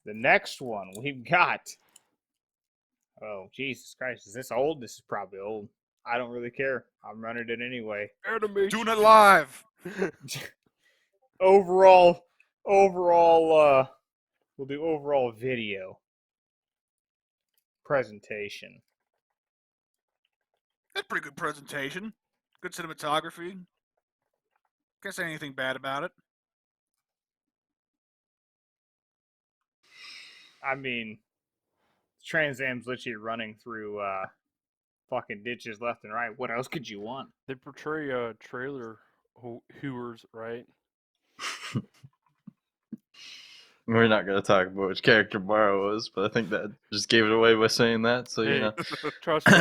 The next one we've got. Oh, Jesus Christ. Is this old? This is probably old. I don't really care. I'm running it anyway. Animation. Doing it live. Overall, we'll do overall video presentation. That's pretty good presentation. Good cinematography. Can't say anything bad about it. I mean, Trans Am's literally running through fucking ditches left and right. What else could you want? They portray trailer hooers, right? We're not going to talk about which character Morrow was, but I think that just gave it away by saying that, so you Hey, know. trust me,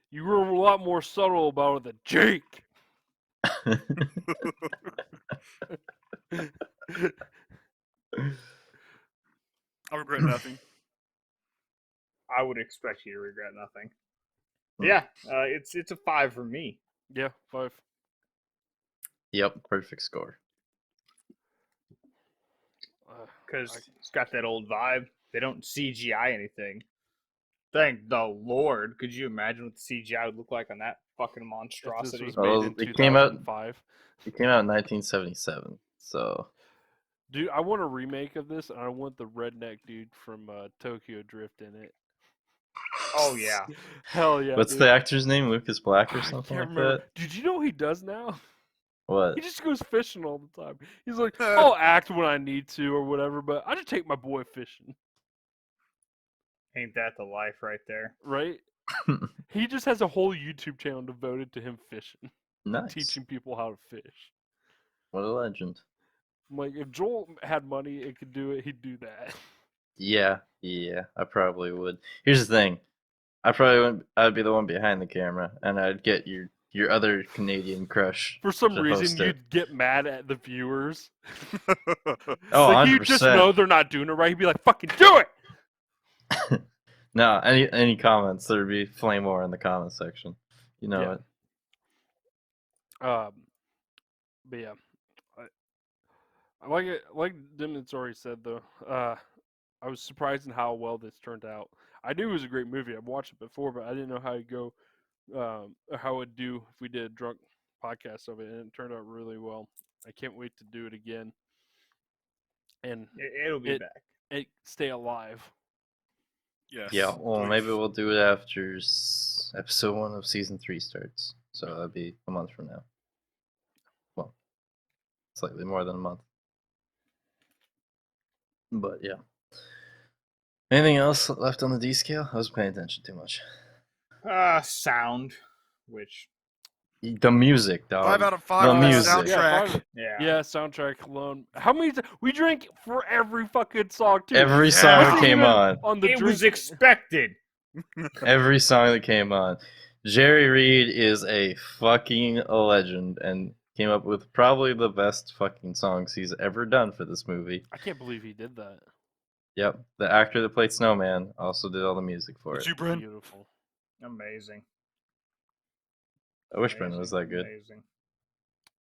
you were a lot more subtle about it than Jake. I regret nothing. I would expect you to regret nothing. Yeah, it's a 5 for me. Yeah, 5. Yep, perfect score. Because it's got that old vibe. They don't CGI anything. Thank the Lord. Could you imagine what the CGI would look like on that fucking If monstrosity? this was Well, made in it came out- 2005. It came out in 1977, so Dude, I want a remake of this, and I want the redneck dude from Tokyo Drift in it. Oh, yeah. Hell yeah, what's dude. the actor's name? Lucas Black or I something can't like remember. that? Did you know what he does now? What? He just goes fishing all the time. He's like, I'll act when I need to or whatever, but I just take my boy fishing, Ain't that the life right there? right? He just has a whole YouTube channel devoted to him fishing, Nice. teaching people how to fish. What a legend. I'm like, if Joel had money and could do it, he'd do that. Yeah, I probably would. Here's the thing. I'd be the one behind the camera, and I'd get your other Canadian crush. For some to reason, host it. you'd get mad at the viewers. Oh, Like, you 100%. just know they're not doing it right. He'd be like, fucking do it! No, any comments? There'd be flame war in the comment section. You know Yeah. it. But yeah, I like it. Like Dimmit's already said though, I was surprised in how well this turned out. I knew it was a great movie. I've watched it before, but I didn't know how it'd go, or how it'd do if we did a drunk podcast of it, and it turned out really well. I can't wait to do it again, and It'll be back. it stay alive. Yes. Yeah, well, please. maybe we'll do it after episode 1 of season 3 starts. So that'd be a month from now. Well, slightly more than a month. But yeah. Anything else left on the D scale? I wasn't paying attention too much. Sound, which The music, dog. 5 out of 5 The on that music. soundtrack. Yeah, soundtrack alone. How many? We drank for every fucking song too. Every Yeah. song that Wasn't came even on. on the It was drink- expected. Every song that came on. Jerry Reed is a fucking legend and came up with probably the best fucking songs he's ever done for this movie. I can't believe he did that. Yep. The actor that played Snowman also did all the music for Did it. you, Bryn? Beautiful. Amazing. I wish Brendan was that good. Amazing.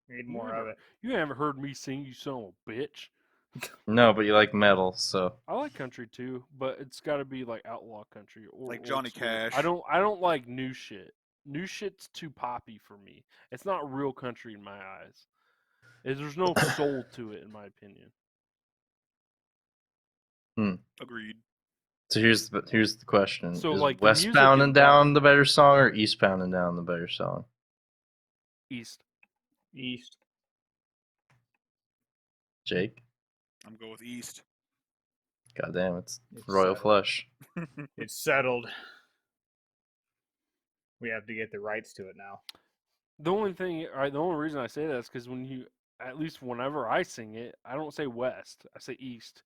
Need You more never- of it. You haven't heard me sing, you son of a bitch. No, but you like metal, so I like country too, but it's got to be like outlaw country or Like old Johnny school. Cash. I don't like new shit. New shit's too poppy for me. It's not real country in my eyes. There's no soul to it, in my opinion. Agreed. so here's the question. So, Is like, the music Westbound is and Down better. the better song or Eastbound and Down the better song? East. East. Jake? I'm going with East. God damn, it's It's Royal settled. Flush. It's settled. We have to get the rights to it now. The only reason I say that is because at least whenever I sing it, I don't say West. I say East.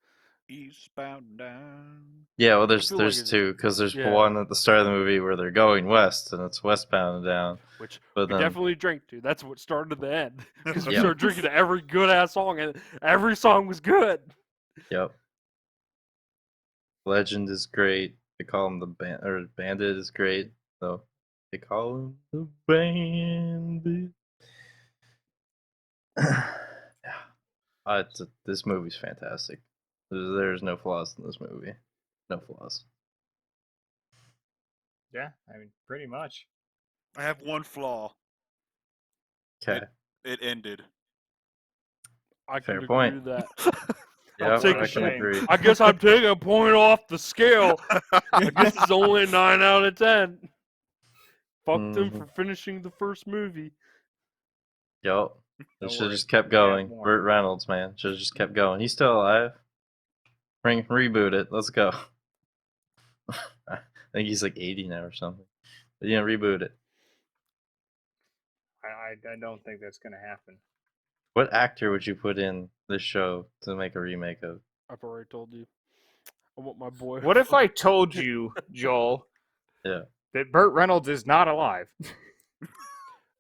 Eastbound down. Yeah, well, there's feel like it's- two because there's yeah. one at the start of the movie where they're going west and it's westbound and down. Which But we then, definitely drank to. That's what started the end. Because we Yep. started drinking to every good ass song, and every song was good. yep. Legend is great. They call him Bandit is great. So they call him the Bandit. yeah, this movie's fantastic. There's no flaws in this movie. No flaws. Yeah, I mean, pretty much. I have one flaw. Okay. It ended. I Fair can agree point. to that. Yeah, take a I can point. agree. I guess I'm taking a point off the scale. I guess it's only a 9 out of 10. Fuck them Mhm. for finishing the first movie. Yep. It Don't should have worry, just kept we have going. more. Burt Reynolds, man. Should have just kept going. He's still alive. Reboot it. Let's go. I think he's like 80 now or something. But yeah, reboot it. I don't think that's gonna happen. What actor would you put in this show to make a remake of? I've already told you. I want my boy. What if I told you, Joel, Yeah. that Burt Reynolds is not alive?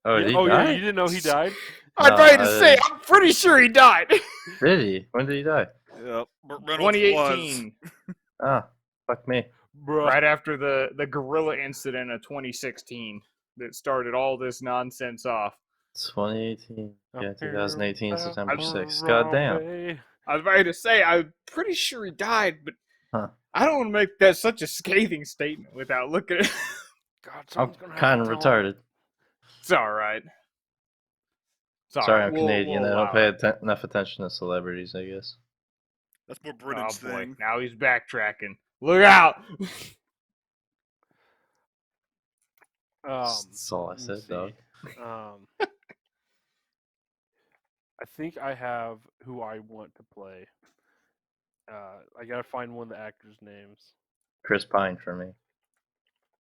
Oh, did he Oh, die? yeah, you didn't know he died? I'm No, ready to I say, didn't. I'm pretty sure he died. Did he? When did he die? Yep. Burt Reynolds 2018, Ah, fuck me. Bruh. right after the gorilla incident of 2016 that started all this nonsense off. 2018. Yeah, 2018, September 6th. Harambe. God damn. I was ready to say, I'm pretty sure he died, but Huh. I don't want to make that such a scathing statement without looking at it. God, I'm someone's gonna have kind of to tell him. retarded. It's alright. Sorry, I'm Canadian. We'll I don't allow pay it. enough attention to celebrities, I guess. That's more Oh Britain's boy, thing. now he's backtracking. Look out! That's all I let me said, see. dog. I think I have who I want to play. I gotta find one of the actors' names. Chris Pine for me.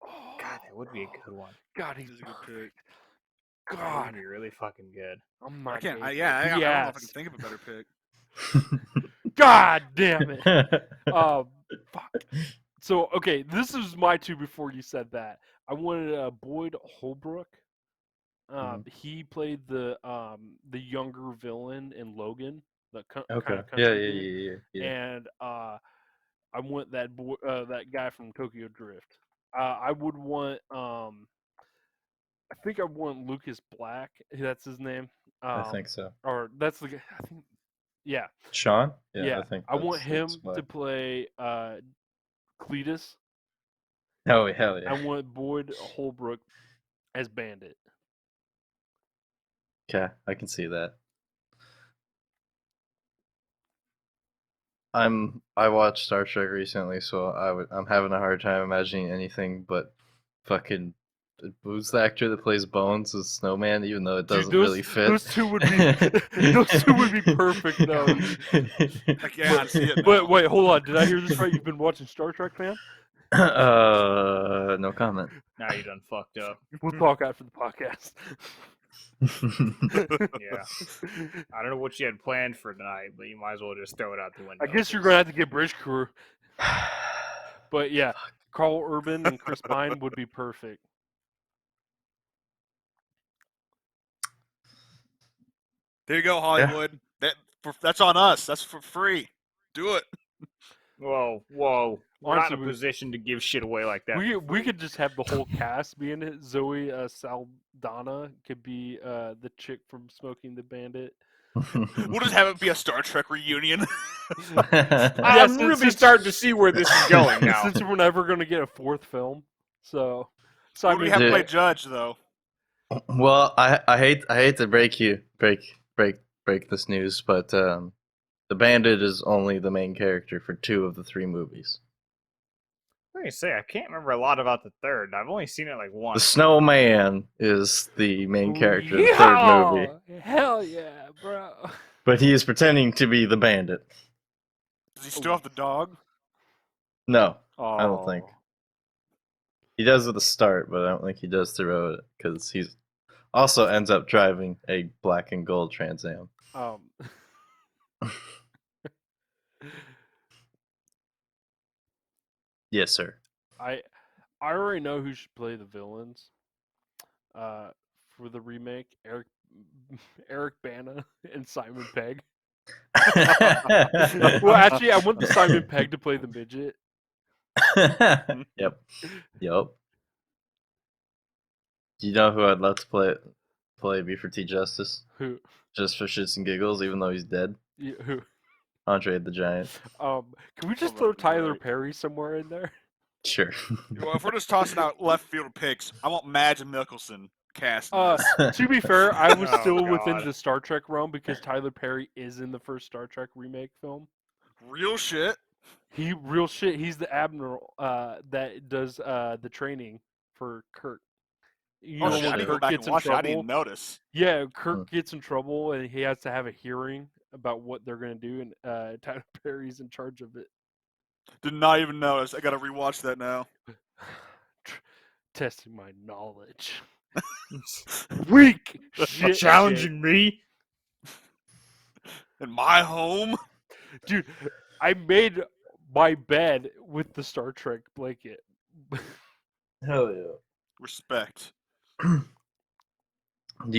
Oh, God, that would be a good one. God, he's This is a good pick. That God, would be really fucking good. I'm I not. can't. dating I it. don't know if I can Yes. think of a better pick. God damn it. Fuck. So okay, this is my two before you said that. I wanted Boyd Holbrook. He played the younger villain in Logan, the kind Okay. of country dude. Yeah. And I want that boy, that guy from Tokyo Drift. I would want I think I want Lucas Black. That's his name. I think so. Or that's the guy. I think. Yeah. Sean? Yeah. I think I want that's him why. to play Cletus. Oh, hell yeah. I want Boyd Holbrook as Bandit. Okay, I can see that. I watched Star Trek recently, so I'm having a hard time imagining anything but fucking who's the actor that plays Bones as Snowman, even though it Dude, doesn't really fit. Those two would be those two would be perfect though. Heck yeah, I see it now. But wait, hold on. Did I hear this right? You've been watching Star Trek, fan? No comment. Now you done fucked up. We'll talk after the podcast. Yeah. I don't know what you had planned for tonight, but you might as well just throw it out the window. I guess you're gonna have to get Bridge Crew. But yeah, Carl Urban and Chris Pine would be perfect. There you go, Hollywood. That's on us. That's for free. Do it. Whoa. We're not Honestly, in a position to give shit away like that. we for we free. could just have the whole cast be in it. Zoe Saldana could be the chick from Smoking the Bandit. We'll just have it be a Star Trek reunion. I'm really starting to see where this is going now. Since we're never gonna get a fourth film, so Who I do we mean, have to play Dude. Judge though? Well, I hate to break this news, but the Bandit is only the main character for 2 of the 3 movies. What do you say? I can't remember a lot about the third. I've only seen it like The once. Snowman is the main character of the 3rd movie, Yeehaw! Hell yeah, bro! but he is pretending to be the Bandit. Does he still have the dog? No, Oh, I don't think. He does at the start, but I don't think he does throughout it because he's also ends up driving a black and gold Trans Am. Yes, sir. I already know who should play the villains. For the remake, Eric Bana and Simon Pegg. Well, actually, I want the Simon Pegg to play the midget. Yep. Do you know who I'd love to play Buford T. Justice? Who? Just for shits and giggles, even though he's dead? Who? Andre the Giant. Can we just Oh, throw that'd be Tyler great. Perry somewhere in there? Sure. Well, if we're just tossing out left field picks, I want Madge Mickelson cast. in this. To be fair, I was Oh, still within God. the Star Trek realm because Tyler Perry is in the first Star Trek remake film. Real shit. Real shit. He's the admiral that does the training for Kirk. You Oh know shit! I when need to go Kirk back gets and in watch it. I trouble. didn't notice. Yeah, Kirk gets in trouble and he has to have a hearing about what they're gonna do, and Tyler Perry's in charge of it. Did not even notice. I gotta rewatch that now. Testing my knowledge. Weak shit. Challenging me? In my home. Dude, I made my bed with the Star Trek blanket. Hell yeah. Respect. Do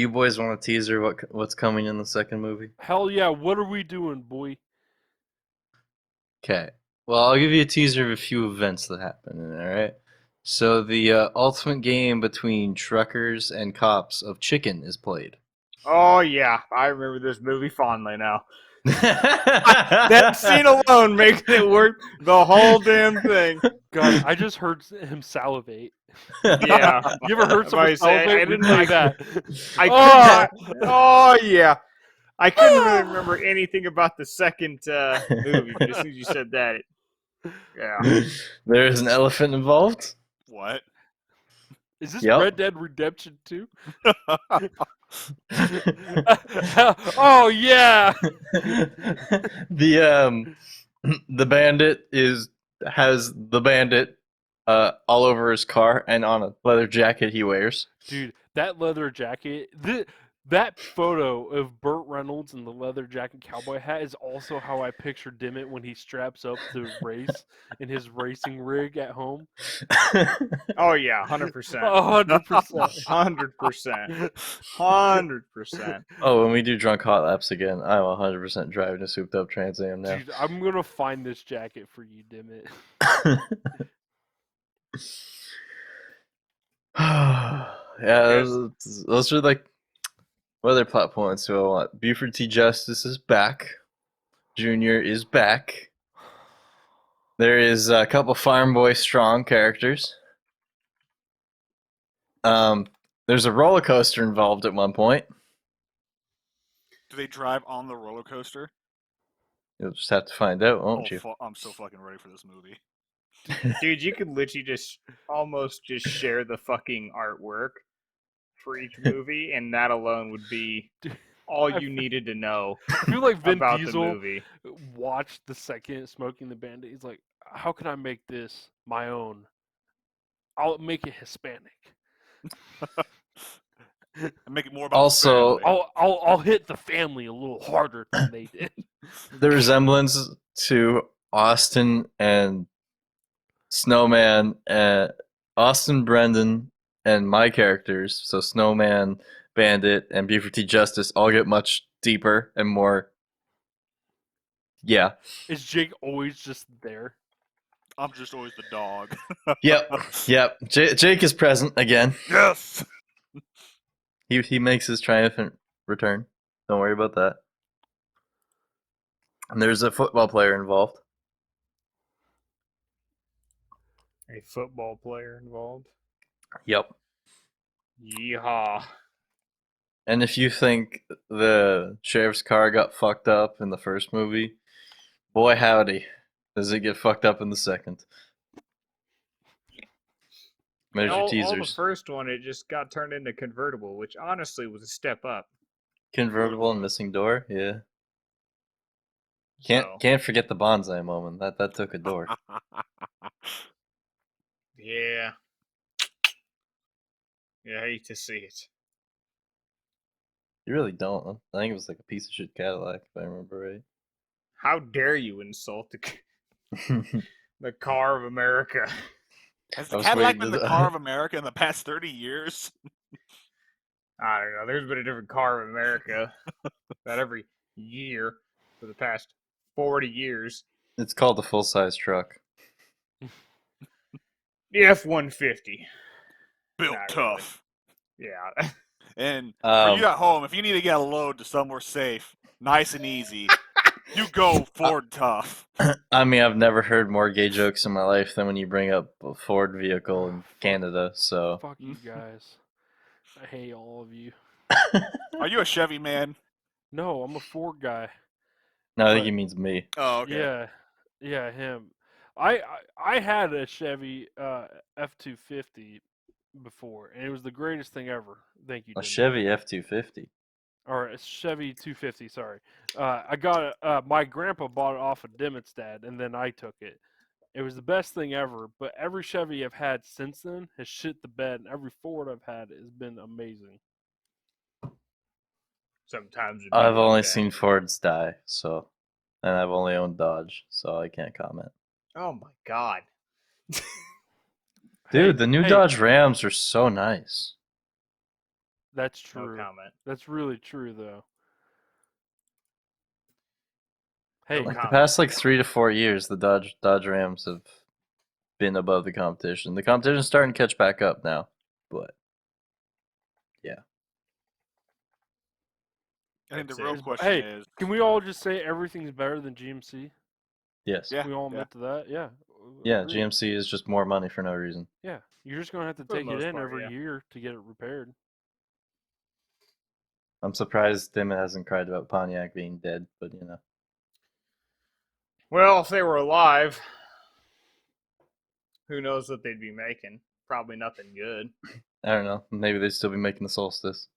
you boys want a teaser what's coming in the second movie? Hell yeah, what are we doing, boy? Okay. Well, I'll give you a teaser of a few events that happen in it, alright? So the ultimate game between truckers and cops of Chicken is played. Oh, yeah. I remember this movie fondly now. That scene alone makes it worth the whole damn thing. God, I just heard him salivate. Yeah. You ever heard someone I say, salivate? I We didn't play like that. I Ah! couldn't. Oh, yeah. I couldn't really remember anything about the second movie, but as soon as you said that, yeah. There is an elephant involved. What? Is this Yep. Red Dead Redemption 2? Oh yeah! The bandit has the bandit all over his car and on a leather jacket he wears. Dude, that leather jacket, that photo of Burt Reynolds in the leather jacket cowboy hat is also how I picture Dimmitt when he straps up to race in his racing rig at home. Oh, yeah, 100%. 100%. 100%. 100%. Oh, when we do drunk hot laps again, I'm 100% driving a souped up Trans Am now. Dude, I'm gonna find this jacket for you, Dimmitt. Yeah, those are like, what other plot points do I want? Buford T. Justice is back. Junior is back. There is a couple Farm Boy Strong characters. There's a roller coaster involved at one point. Do they drive on the roller coaster? You'll just have to find out, won't you? I'm so fucking ready for this movie. Dude, you could literally just almost just share the fucking artwork for each movie, and that alone would be all you needed to know I feel like Vin about the Diesel movie. watched the second Smoking the Bandit. He's like, how can I make this my own? I'll make it Hispanic. and make it more about Also- the family. I'll hit the family a little harder than they did. The resemblance to Austin and Snowman, Austin, Brendan, and my characters, so Snowman, Bandit, and Buford T. Justice, all get much deeper and more. Yeah. Is Jake always just there? I'm just always the dog. Yep. Yep. Jake is present again. Yes. He makes his triumphant return. Don't worry about that. And there's a football player involved. A football player involved. Yep. Yeehaw. And if you think the sheriff's car got fucked up in the first movie, boy howdy, does it get fucked up in the second. There's your All the teasers. first one, it just got turned into convertible, which honestly was a step up. Convertible and missing door, yeah. So, Can't forget the bonsai moment. That took a door. yeah. You hate to see it. You really don't. I think it was like a piece of shit Cadillac, if I remember How dare you insult right. the car of America? Has I the was Cadillac waiting been to- the car of America in the past 30 years? I don't know. There's been a different car of America about every year for the past 40 years. It's called a full-size truck. The F-150. Built Not tough. Yeah. And for you at home, if you need to get a load to somewhere safe, nice and easy, you go Ford tough. I mean, I've never heard more gay jokes in my life than when you bring up a Ford vehicle in Canada, so... Fuck you guys. I hate all of you. Are you a Chevy man? No, I'm a Ford guy. No, I think But- he means me. Oh, okay. Yeah, him. I had a Chevy F-250 before, and it was the greatest thing ever. Thank you, A Dimmy. Chevy F-250. Or a Chevy 250. Sorry, I got it. My grandpa bought it off of Dimmitt's dad, and then I took it. It was the best thing ever. But every Chevy I've had since then has shit the bed, and every Ford I've had has been amazing. Sometimes it'd be I've like only that. seen Fords die, so... And I've only owned Dodge, so I can't comment. Oh my god. Dude, the new hey, Dodge Rams are so nice. That's No true. comment. That's really true, though. No Hey, Like the comment. past 3 to 4 years, the Dodge Rams have been above the competition. The competition's starting to catch back up now, but I think the That's real it. question hey, is, can we all just say everything's better than GMC? yes. Yeah. Can we all admit to that? Yeah. Yeah, Agreed. GMC is just more money for no reason. Yeah, you're just gonna have to For the take it most in part, every yeah. year to get it repaired. I'm surprised Dimon hasn't cried about Pontiac being dead, but you know. Well, if they were alive, who knows what they'd be making? Probably nothing good. I don't know. Maybe they'd still be making the Solstice.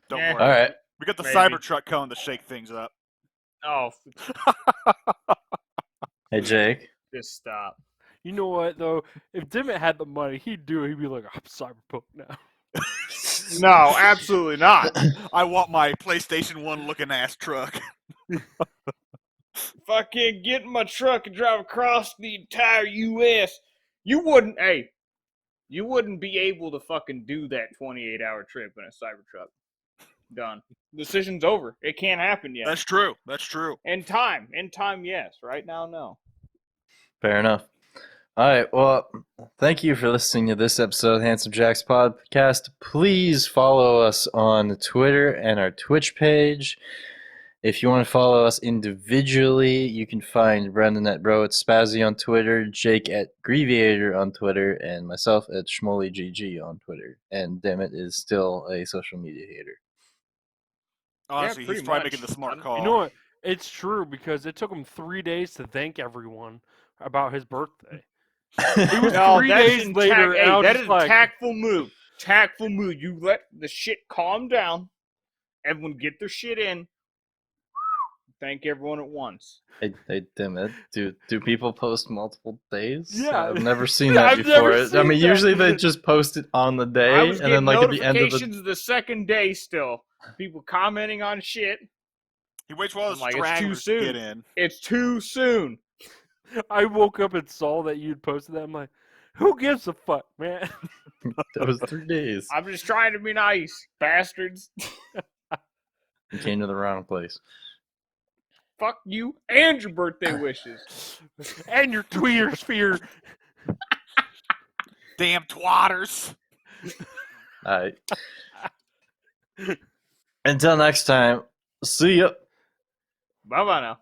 don't Yeah. worry. All right. We got the Maybe. Cybertruck coming to shake things up. Oh, Hey, Jake. just stop. You know what though? If Dimmitt had the money, he'd do it. He'd be like, "I'm Cyberpunk now." No, absolutely not. I want my PlayStation 1 looking ass truck. If I can't get in my truck and drive across the entire U.S., you wouldn't be able to fucking do that 28-hour trip in a Cybertruck. Done. Decision's over. It can't happen yet. That's true. That's true. In time, yes. Right now, no. Fair enough. All right. Well, thank you for listening to this episode of Handsome Jack's podcast. Please follow us on Twitter and our Twitch page. If you want to follow us individually, you can find Brendan at Bro at Spazzy on Twitter, Jake at Grieviator on Twitter, and myself at SchmolyGG on Twitter. And Dammit is still a social media hater. Honestly, pretty he's probably much. making the smart call. You know what? It's true because it took him 3 days to thank everyone about his birthday. It was No, 3 that's days later, and I was that just is like, a tactful move. Tactful move. You let the shit calm down. Everyone get their shit in. Thank everyone at once. Hey, damn it. Do people post multiple days? Yeah. I've never seen that I've never before. I seen mean, that. usually they just post it on the day, I was and getting then like at the end of notifications the second day still. People commenting on shit. He waits for all I'm the like, it's too stragglers to get soon. in. It's too soon. I woke up and saw that you'd posted that. I'm like, who gives a fuck, man? that was 3 days. I'm just trying to be nice, bastards. You came to the wrong place. Fuck you and your birthday wishes. And your tweeter sphere. Damn twatters. All right. Until next time, see ya. Bye bye now.